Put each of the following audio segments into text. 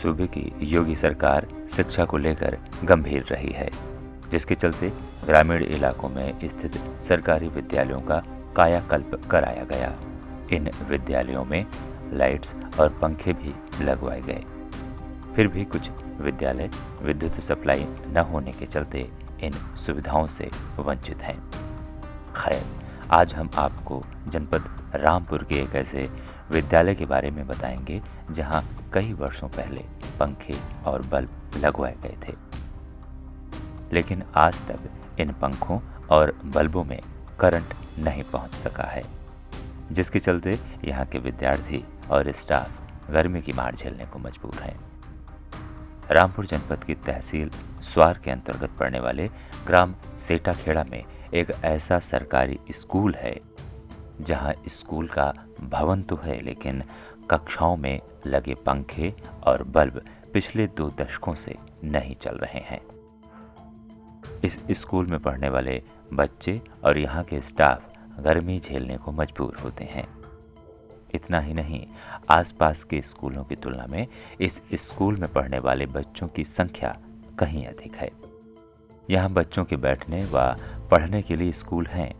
सूबे की योगी सरकार शिक्षा को लेकर गंभीर रही है, जिसके चलते ग्रामीण इलाकों में स्थित सरकारी विद्यालयों का कायाकल्प कराया गया। इन विद्यालयों में लाइट्स और पंखे भी लगवाए गए। फिर भी कुछ विद्यालय विद्युत सप्लाई न होने के चलते इन सुविधाओं से वंचित हैं। खैर, आज हम आपको जनपद रामपुर के एक ऐसे विद्यालय के बारे में बताएंगे जहां कई वर्षों पहले पंखे और बल्ब लगवाए गए थे, लेकिन आज तक इन पंखों और बल्बों में करंट नहीं पहुंच सका है, जिसके चलते यहाँ के विद्यार्थी और स्टाफ गर्मी की मार झेलने को मजबूर हैं। रामपुर जनपद की तहसील स्वार के अंतर्गत पड़ने वाले ग्राम सेठाखेड़ा में एक ऐसा सरकारी स्कूल है जहां स्कूल का भवन तो है, लेकिन कक्षाओं में लगे पंखे और बल्ब पिछले 2 दशकों से नहीं चल रहे हैं। इस स्कूल में पढ़ने वाले बच्चे और यहाँ के स्टाफ गर्मी झेलने को मजबूर होते हैं। इतना ही नहीं, आसपास के स्कूलों की तुलना में इस स्कूल में पढ़ने वाले बच्चों की संख्या कहीं अधिक है। यहाँ बच्चों के बैठने व पढ़ने के लिए स्कूल हैं,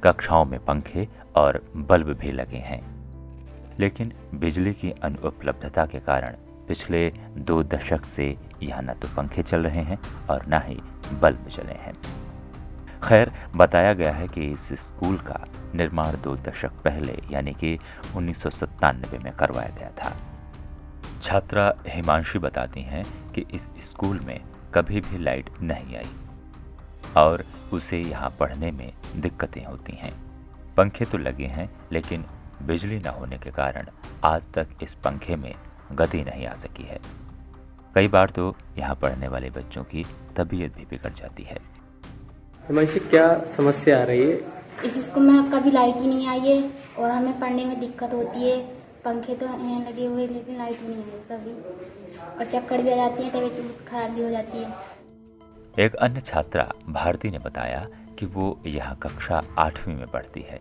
कक्षाओं में पंखे और बल्ब भी लगे हैं, लेकिन बिजली की अनुपलब्धता के कारण पिछले 2 दशक से यहाँ न तो पंखे चल रहे हैं और न ही बल्ब जले हैं। खैर, बताया गया है कि इस स्कूल का निर्माण 2 दशक पहले यानी कि 1997 में करवाया गया था। छात्रा हिमांशी बताती हैं कि इस स्कूल में कभी भी लाइट नहीं आई और उसे यहाँ पढ़ने में दिक्कतें होती हैं। पंखे तो लगे हैं, लेकिन बिजली न होने के कारण आज तक इस पंखे में गति नहीं आ सकी है। कई बार तो यहाँ पढ़ने वाले बच्चों की तबीयत भी बिगड़ जाती है। हिमांशी, क्या समस्या आ रही है? इस स्कूल में कभी लाइट ही नहीं आई है और हमें पढ़ने में दिक्कत होती है। पंखे तो हैं लगे हुए, लेकिन लाइट ही नहीं आई कभी, और चक्कर भी आ जाती है, तबीयत खराब भी हो जाती है। एक अन्य छात्रा भारती ने बताया कि वो यहाँ कक्षा 8वीं में पढ़ती है।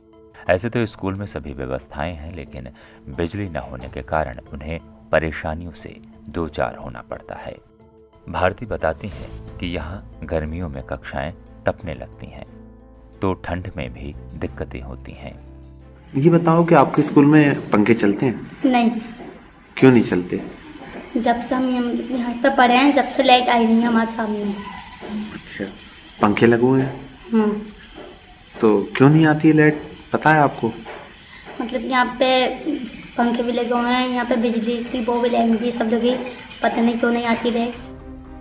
ऐसे तो स्कूल में सभी व्यवस्थाएं हैं, लेकिन बिजली न होने के कारण उन्हें परेशानियों से 2-4 होना पड़ता है। भारती बताती हैं कि यहाँ गर्मियों में कक्षाएं तपने लगती हैं, तो ठंड में भी दिक्कतें होती हैं। ये बताओ कि आपके स्कूल में पंखे चलते हैं? नहीं। क्यों नहीं चलते? जब से हम यहाँ पे पढ़े हैं, जब से लाइट आई नहीं है हमारे सामने। अच्छा, पंखे लगे हुए हैं? तो क्यों नहीं आती है लाइट, पता है आपको? मतलब यहाँ पे पंखे भी लगे हुए हैं, यहाँ पे बिजली की वो भी लाइन भी सब लगी, पता नहीं क्यों नहीं आती लाइट।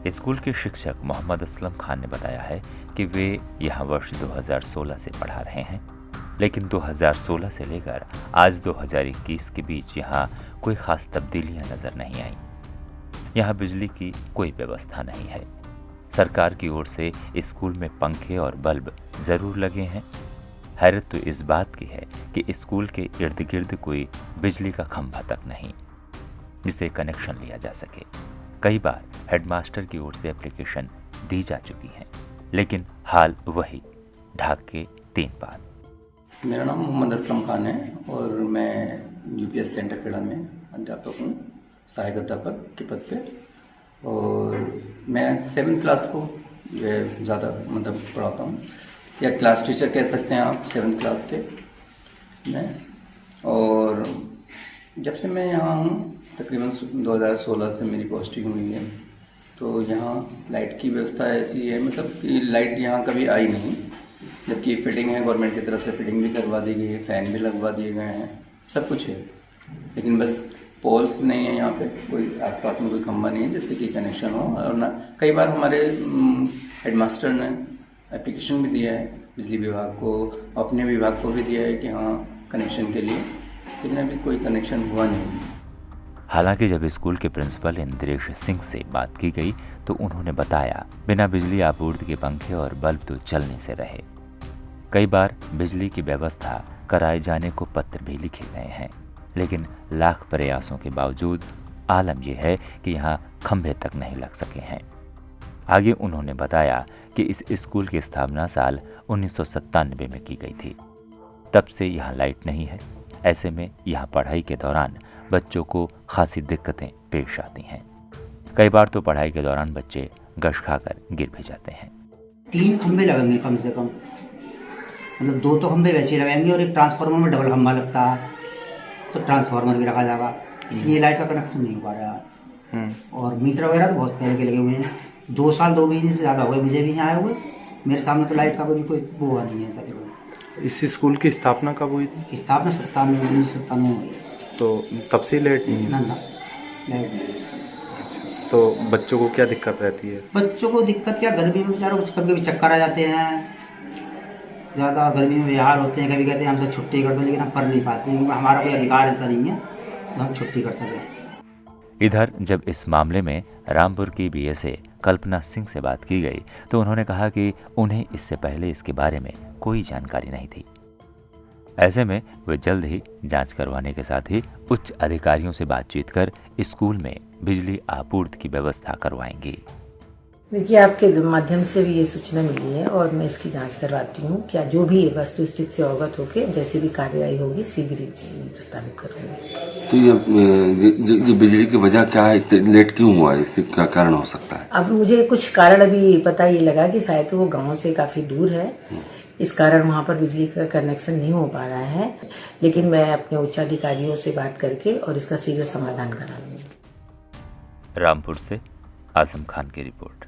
स्कूल के शिक्षक मोहम्मद असलम खान ने बताया है कि वे यहाँ वर्ष 2016 से पढ़ा रहे हैं, लेकिन 2016 से लेकर आज 2021 के बीच यहाँ कोई खास तब्दीलियाँ नजर नहीं आई। यहाँ बिजली की कोई व्यवस्था नहीं है। सरकार की ओर से स्कूल में पंखे और बल्ब जरूर लगे हैं। हैरत तो इस बात की है कि स्कूल के इर्द गिर्द कोई बिजली का खंभा तक नहीं जिसे कनेक्शन लिया जा सके। कई बार हेडमास्टर की ओर से एप्लीकेशन दी जा चुकी है, लेकिन हाल वही ढाक के 3 पात। मेरा नाम मोहम्मद असलम खान है और मैं यूपीएस सेठाखेड़ा में अध्यापक हूँ, सहायक अध्यापक के पद पे। और मैं 7th क्लास को जो है ज़्यादा मतलब पढ़ाता हूँ, या क्लास टीचर कह सकते हैं आप 7th क्लास के मैं। और जब से मैं यहाँ हूँ, तकरीबन 2016 से मेरी पोस्टिंग हुई है, तो यहाँ लाइट की व्यवस्था ऐसी है, मतलब कि लाइट यहाँ कभी आई नहीं, जबकि फिटिंग है गवर्नमेंट की तरफ से, फिटिंग भी करवा दी गई है, फ़ैन भी लगवा दिए गए हैं, सब कुछ है, लेकिन बस पोल्स नहीं है यहाँ पे, कोई आसपास में कोई खंभा नहीं है जिससे कि कनेक्शन हो। और ना कई बार हमारे हेडमास्टर ने एप्लीकेशन भी दिया है बिजली विभाग को, अपने विभाग को भी दिया है कि हाँ कनेक्शन के लिए, लेकिन अभी कोई कनेक्शन हुआ नहीं। हालांकि जब स्कूल के प्रिंसिपल इंद्रेश सिंह से बात की गई तो उन्होंने बताया बिना बिजली आपूर्ति के पंखे और बल्ब तो चलने से रहे। कई बार बिजली की व्यवस्था कराए जाने को पत्र भी लिखे गए हैं, लेकिन लाख प्रयासों के बावजूद आलम यह है कि यहाँ खंभे तक नहीं लग सके हैं। आगे उन्होंने बताया कि इस स्कूल की स्थापना साल 1997 में की गई थी। तब से यहाँ लाइट नहीं है। ऐसे में यहाँ पढ़ाई के दौरान बच्चों को खासी दिक्कतें पेश आती हैं। कई बार तो पढ़ाई के दौरान बच्चे गश खाकर गिर भी जाते हैं। 3 खंबे लगेंगे कम से कम, मतलब 2 तो खंबे वैसे ही लगाएंगे और एक ट्रांसफार्मर में डबल खंबा लगता है, तो ट्रांसफार्मर भी रखा जाएगा, इसलिए लाइट का कनेक्शन नहीं हो पा रहा है। और मीटर वगैरह तो बहुत पहले के लगे हुए हैं, 2 साल 2 महीने से ज़्यादा हुए मुझे भी यहाँ आए हुए। मेरे सामने तो लाइट का कोई वो हुआ नहीं है सर। इस स्कूल की स्थापना कब हुई थी? स्थापना 1997 में हुई। तो तब से लाइट नहीं है? ना लाइट नहीं है। अच्छा, तो बच्चों को क्या दिक्कत रहती है? बच्चों को दिक्कत क्या, गर्मी में बेचारों को कभी चक्कर आ जाते हैं, ज़्यादा गर्मी में बेहाल होते हैं, कभी कहते हैं हमसे छुट्टी कर दो, लेकिन हम कर नहीं पाते हैं क्योंकि हमारा कोई अधिकार ऐसा नहीं है तो हम छुट्टी कर सकें। इधर जब इस मामले में रामपुर की बीएसए कल्पना सिंह से बात की गई तो उन्होंने कहा कि उन्हें इससे पहले इसके बारे में कोई जानकारी नहीं थी। ऐसे में वे जल्द ही जांच करवाने के साथ ही उच्च अधिकारियों से बातचीत कर स्कूल में बिजली आपूर्ति की व्यवस्था करवाएंगी। देखिए, आपके माध्यम से भी ये सूचना मिली है और मैं इसकी जांच करवाती हूँ। क्या जो भी वस्तु स्थिति से अवगत होकर जैसे भी कार्रवाई होगी शीघ्र ही प्रस्तावित करूँगी। तो ये बिजली की वजह क्या है, लेट क्यों हुआ है, इसके क्या कारण हो सकता है? अब मुझे कुछ कारण अभी पता ये लगा कि शायद तो वो गाँव से काफी दूर है, इस कारण वहाँ पर बिजली का कनेक्शन नहीं हो पा रहा है, लेकिन मैं अपने उच्चाधिकारियों से बात करके और इसका शीघ्र समाधान करा लूँगी। रामपुर से आजम खान की रिपोर्ट।